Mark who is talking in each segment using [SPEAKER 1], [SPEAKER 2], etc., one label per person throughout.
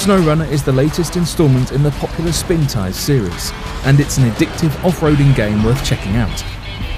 [SPEAKER 1] SnowRunner is the latest installment in the popular Spin Tires series, and it's an addictive off-roading game worth checking out.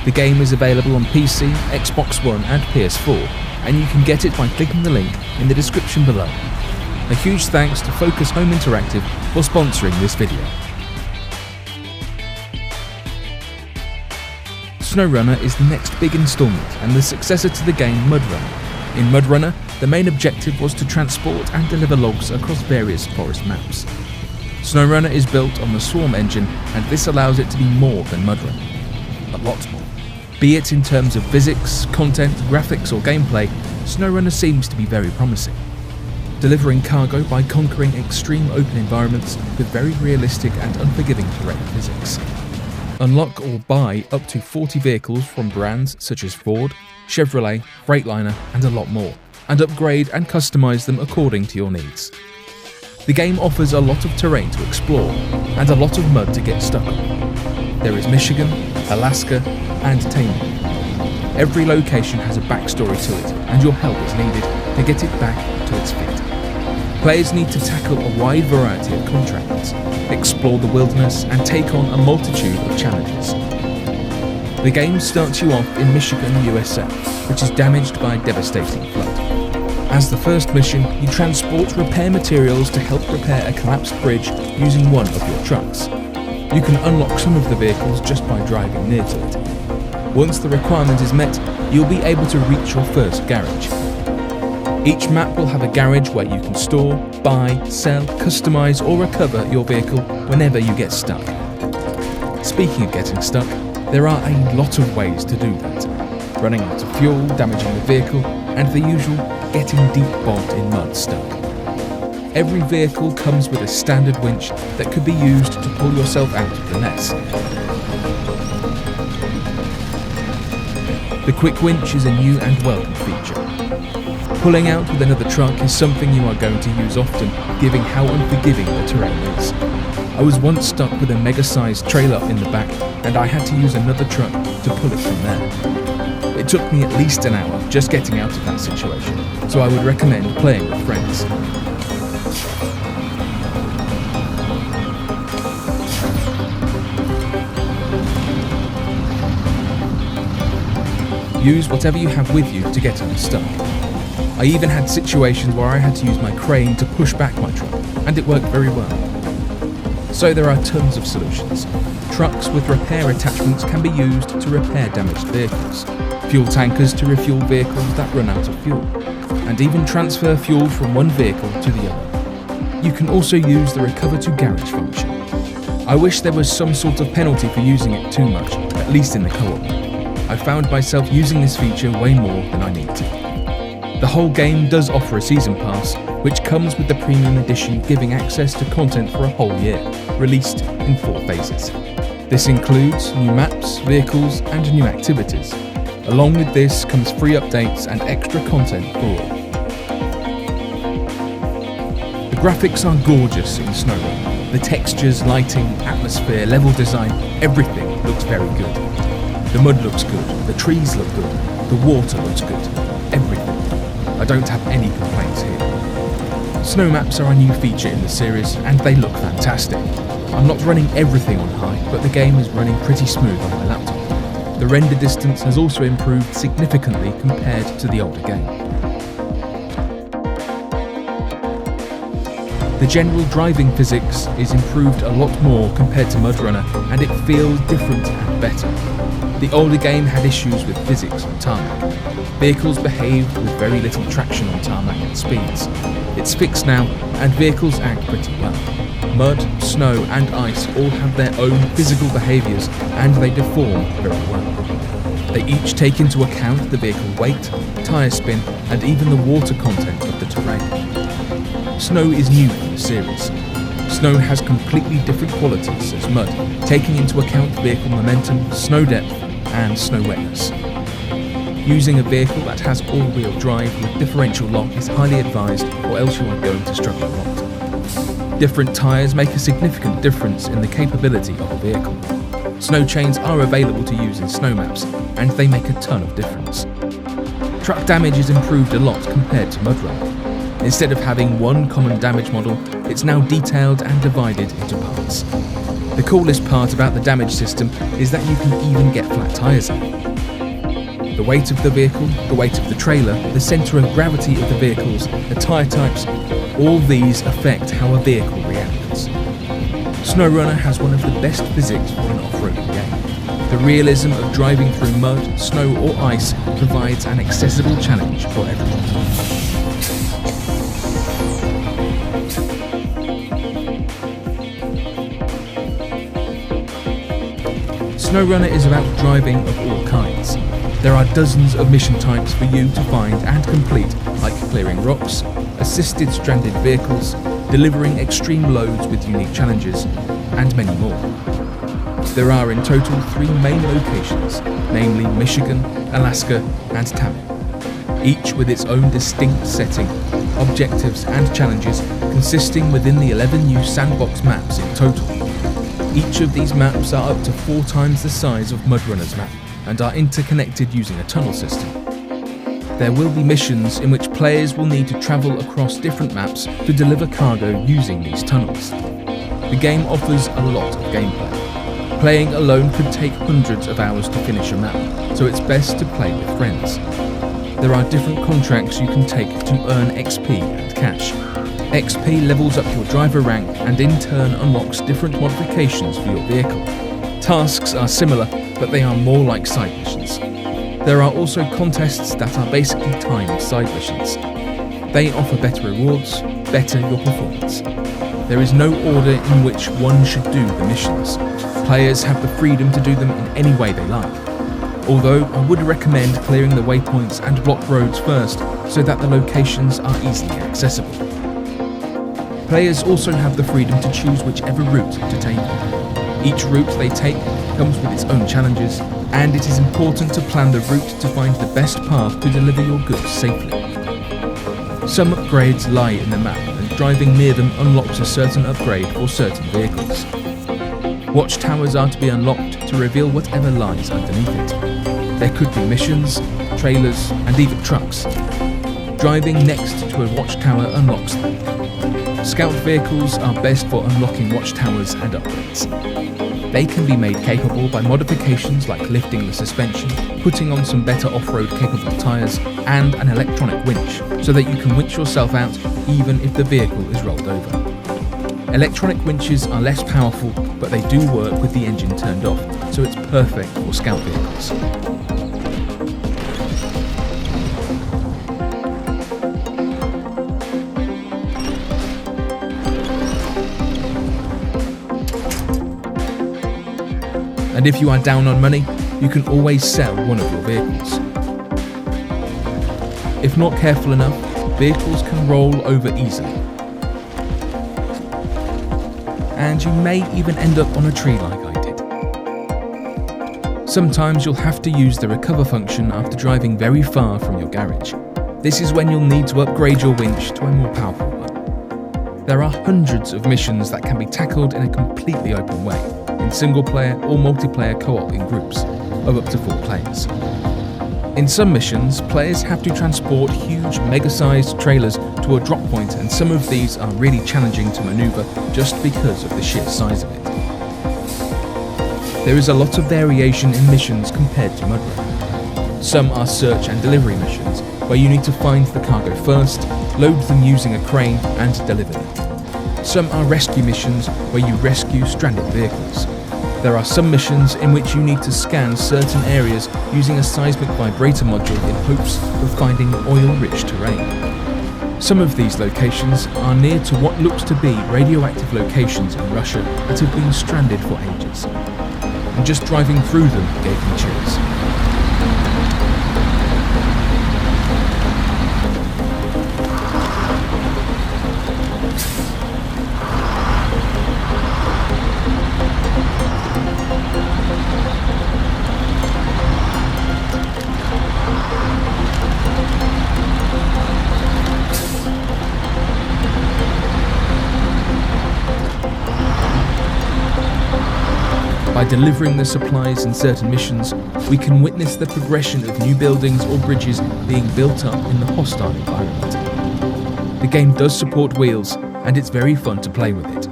[SPEAKER 1] The game is available on PC, Xbox One and PS4, and you can get it by clicking the link in the description below. A huge thanks to Focus Home Interactive for sponsoring this video. SnowRunner is the next big installment and the successor to the game MudRunner. In MudRunner, the main objective was to transport and deliver logs across various forest maps. SnowRunner is built on the Swarm engine, and this allows it to be more than MudRunner. A lot more. Be it in terms of physics, content, graphics or gameplay, SnowRunner seems to be very promising. Delivering cargo by conquering extreme open environments with very realistic and unforgiving terrain physics. Unlock or buy up to 40 vehicles from brands such as Ford, Chevrolet, Freightliner and a lot more, and upgrade and customize them according to your needs. The game offers a lot of terrain to explore and a lot of mud to get stuck on. There is Michigan, Alaska and Taiwan. Every location has a backstory to it, and your help is needed to get it back to its feet. Players need to tackle a wide variety of contracts, explore the wilderness and take on a multitude of challenges. The game starts you off in Michigan, USA, which is damaged by a devastating flood. As the first mission, you transport repair materials to help repair a collapsed bridge using one of your trucks. You can unlock some of the vehicles just by driving near to it. Once the requirement is met, you'll be able to reach your first garage. Each map will have a garage where you can store, buy, sell, customize or recover your vehicle whenever you get stuck. Speaking of getting stuck, there are a lot of ways to do that. Running out of fuel, damaging the vehicle, and the usual getting deep bogged in mud stuck. Every vehicle comes with a standard winch that could be used to pull yourself out of the mess. The quick winch is a new and welcome feature. Pulling out with another truck is something you are going to use often, given how unforgiving the terrain is. I was once stuck with a mega-sized trailer in the back, and I had to use another truck to pull it from there. It took me at least an hour just getting out of that situation, so I would recommend playing with friends. Use whatever you have with you to get unstuck. I even had situations where I had to use my crane to push back my truck, and it worked very well. So there are tons of solutions. Trucks with repair attachments can be used to repair damaged vehicles, fuel tankers to refuel vehicles that run out of fuel, and even transfer fuel from one vehicle to the other. You can also use the recover to garage function. I wish there was some sort of penalty for using it too much, at least in the co-op. I found myself using this feature way more than I need to. The whole game does offer a season pass, which comes with the premium edition giving access to content for a whole year, released in 4 phases. This includes new maps, vehicles and new activities. Along with this comes free updates and extra content for all. The graphics are gorgeous in SnowRunner. The textures, lighting, atmosphere, level design, everything looks very good. The mud looks good, the trees look good, the water looks good, everything. I don't have any complaints here. Snow maps are a new feature in the series and they look fantastic. I'm not running everything on high, but the game is running pretty smooth on my laptop. The render distance has also improved significantly compared to the older game. The general driving physics is improved a lot more compared to MudRunner, and it feels different and better. The older game had issues with physics on tarmac. Vehicles behaved with very little traction on tarmac at speeds. It's fixed now, and vehicles act pretty well. Mud, snow and ice all have their own physical behaviours, and they deform very well. They each take into account the vehicle weight, tyre spin and even the water content of the terrain. Snow is new in the series. Snow has completely different qualities as mud, taking into account vehicle momentum, snow depth and snow wetness. Using a vehicle that has all-wheel drive with differential lock is highly advised, or else you are going to struggle a lot. Different tyres make a significant difference in the capability of a vehicle. Snow chains are available to use in snow maps, and they make a ton of difference. Truck damage is improved a lot compared to MudRunner. Instead of having one common damage model, it's now detailed and divided into parts. The coolest part about the damage system is that you can even get flat tyres in. The weight of the vehicle, the weight of the trailer, the centre of gravity of the vehicles, the tyre types, all these affect how a vehicle reacts. SnowRunner has one of the best physics for an off-roading game. The realism of driving through mud, snow or ice provides an accessible challenge for everyone. SnowRunner is about driving of all kinds. There are dozens of mission types for you to find and complete, like clearing rocks, assisted stranded vehicles, delivering extreme loads with unique challenges, and many more. There are in total 3 main locations, namely Michigan, Alaska, and Tamil, each with its own distinct setting, objectives, and challenges, consisting within the 11 new sandbox maps in total. Each of these maps are up to 4 times the size of MudRunner's map and are interconnected using a tunnel system. There will be missions in which players will need to travel across different maps to deliver cargo using these tunnels. The game offers a lot of gameplay. Playing alone could take hundreds of hours to finish a map, so it's best to play with friends. There are different contracts you can take to earn XP and cash. XP levels up your driver rank and in turn unlocks different modifications for your vehicle. Tasks are similar, but they are more like side missions. There are also contests that are basically timed side missions. They offer better rewards, better your performance. There is no order in which one should do the missions. Players have the freedom to do them in any way they like. Although I would recommend clearing the waypoints and block roads first so that the locations are easily accessible. Players also have the freedom to choose whichever route to take. Each route they take comes with its own challenges, and it is important to plan the route to find the best path to deliver your goods safely. Some upgrades lie in the map, and driving near them unlocks a certain upgrade for certain vehicles. Watchtowers are to be unlocked to reveal whatever lies underneath it. There could be missions, trailers, and even trucks. Driving next to a watchtower unlocks them. Scout vehicles are best for unlocking watchtowers and upgrades. They can be made capable by modifications like lifting the suspension, putting on some better off-road capable tyres, and an electronic winch, so that you can winch yourself out even if the vehicle is rolled over. Electronic winches are less powerful, but they do work with the engine turned off, so it's perfect for scout vehicles. And if you are down on money, you can always sell one of your vehicles. If not careful enough, vehicles can roll over easily. And you may even end up on a tree like I did. Sometimes you'll have to use the recover function after driving very far from your garage. This is when you'll need to upgrade your winch to a more powerful one. There are hundreds of missions that can be tackled in a completely open way, in single-player or multiplayer co-op in groups of up to 4 players. In some missions, players have to transport huge, mega-sized trailers to a drop point, and some of these are really challenging to maneuver just because of the sheer size of it. There is a lot of variation in missions compared to MudRunner. Some are search and delivery missions, where you need to find the cargo first, load them using a crane, and deliver them. Some are rescue missions, where you rescue stranded vehicles. There are some missions in which you need to scan certain areas using a seismic vibrator module in hopes of finding oil-rich terrain. Some of these locations are near to what looks to be radioactive locations in Russia that have been stranded for ages. And just driving through them gave me chills. By delivering the supplies in certain missions, we can witness the progression of new buildings or bridges being built up in the hostile environment. The game does support wheels, and it's very fun to play with it.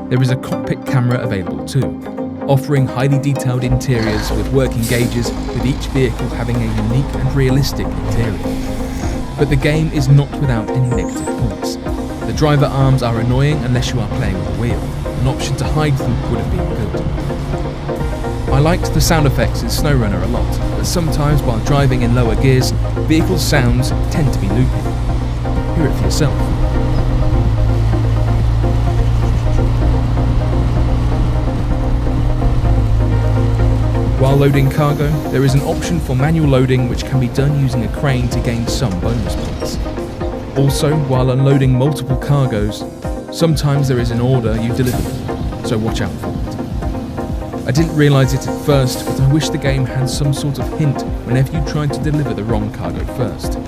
[SPEAKER 1] There is a cockpit camera available too, offering highly detailed interiors with working gauges, with each vehicle having a unique and realistic interior. But the game is not without any negative points. The driver arms are annoying unless you are playing with a wheel. An option to hide them would have been good. I liked the sound effects in SnowRunner a lot, but sometimes while driving in lower gears, vehicle sounds tend to be loopy. Hear it for yourself. While loading cargo, there is an option for manual loading which can be done using a crane to gain some bonus points. Also, while unloading multiple cargoes, sometimes there is an order you deliver them, so watch out for it. I didn't realise it at first, but I wish the game had some sort of hint whenever you tried to deliver the wrong cargo first.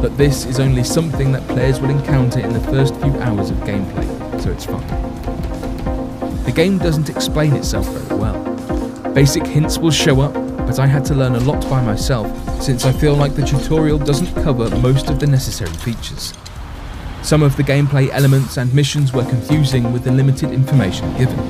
[SPEAKER 1] But this is only something that players will encounter in the first few hours of gameplay, so it's fine. The game doesn't explain itself very well. Basic hints will show up, but I had to learn a lot by myself since I feel like the tutorial doesn't cover most of the necessary features. Some of the gameplay elements and missions were confusing with the limited information given.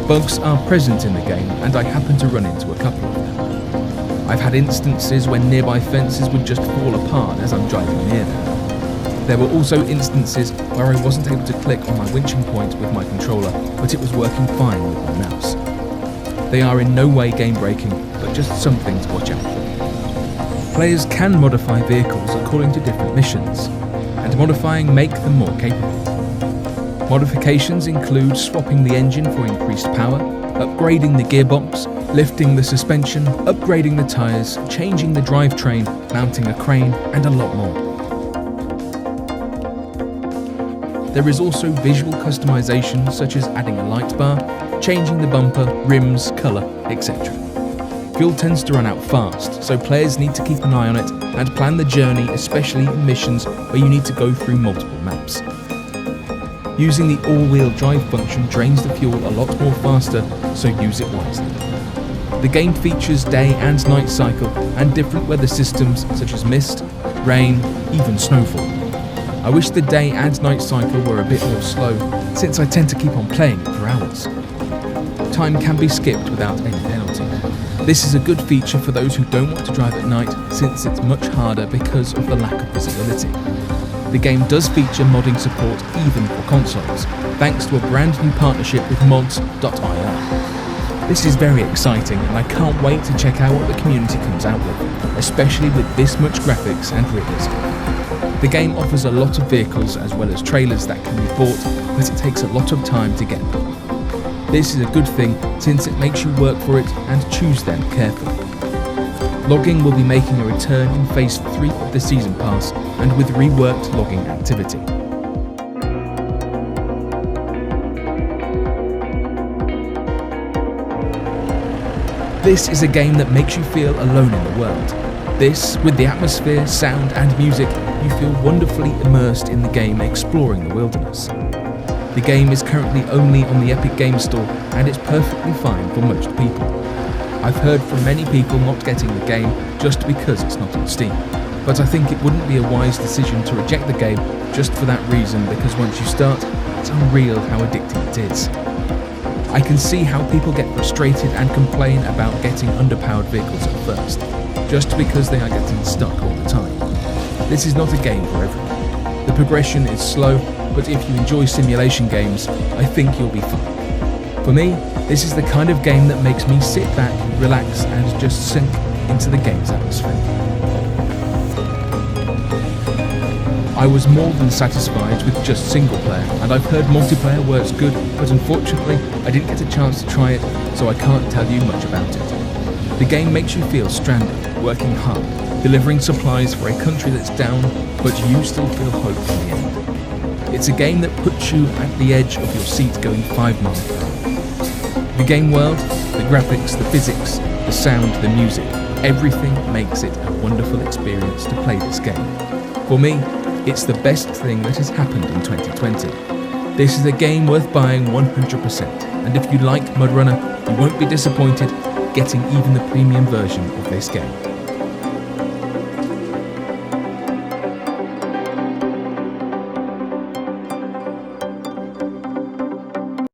[SPEAKER 1] Bugs are present in the game, and I happened to run into a couple of them. I've had instances when nearby fences would just fall apart as I'm driving near them. There were also instances where I wasn't able to click on my winching point with my controller, but it was working fine with my mouse. They are in no way game-breaking, but just something to watch out for. Players can modify vehicles according to different missions, and modifying make them more capable. Modifications include swapping the engine for increased power, upgrading the gearbox, lifting the suspension, upgrading the tyres, changing the drivetrain, mounting a crane, and a lot more. There is also visual customization such as adding a light bar, changing the bumper, rims, colour, etc. Fuel tends to run out fast, so players need to keep an eye on it and plan the journey, especially in missions where you need to go through multiple maps. Using the all-wheel drive function drains the fuel a lot more faster, so use it wisely. The game features day and night cycle and different weather systems such as mist, rain, even snowfall. I wish the day and night cycle were a bit more slow, since I tend to keep on playing it for hours. Time can be skipped without any penalty. This is a good feature for those who don't want to drive at night, since it's much harder because of the lack of visibility. The game does feature modding support even for consoles, thanks to a brand new partnership with mods.ir. This is very exciting, and I can't wait to check out what the community comes out with, especially with this much graphics and realism. The game offers a lot of vehicles as well as trailers that can be bought, but it takes a lot of time to get them. This is a good thing since it makes you work for it and choose them carefully. Logging will be making a return in Phase 3 of the Season Pass and with reworked logging activity. This is a game that makes you feel alone in the world. This, with the atmosphere, sound and music, you feel wonderfully immersed in the game exploring the wilderness. The game is currently only on the Epic Games Store and it's perfectly fine for most people. I've heard from many people not getting the game just because it's not on Steam, but I think it wouldn't be a wise decision to reject the game just for that reason, because once you start, it's unreal how addicting it is. I can see how people get frustrated and complain about getting underpowered vehicles at first, just because they are getting stuck all the time. This is not a game for everyone. The progression is slow, but if you enjoy simulation games, I think you'll be fine. For me, this is the kind of game that makes me sit back, relax, and just sink into the game's atmosphere. I was more than satisfied with just single player, and I've heard multiplayer works good, but unfortunately, I didn't get a chance to try it, so I can't tell you much about it. The game makes you feel stranded, working hard, delivering supplies for a country that's down, but you still feel hope in the end. It's a game that puts you at the edge of your seat going 5 miles per hour. The game world, the graphics, the physics, the sound, the music, everything makes it a wonderful experience to play this game. For me, it's the best thing that has happened in 2020. This is a game worth buying 100%, and if you like MudRunner, you won't be disappointed. getting even the premium version of this game.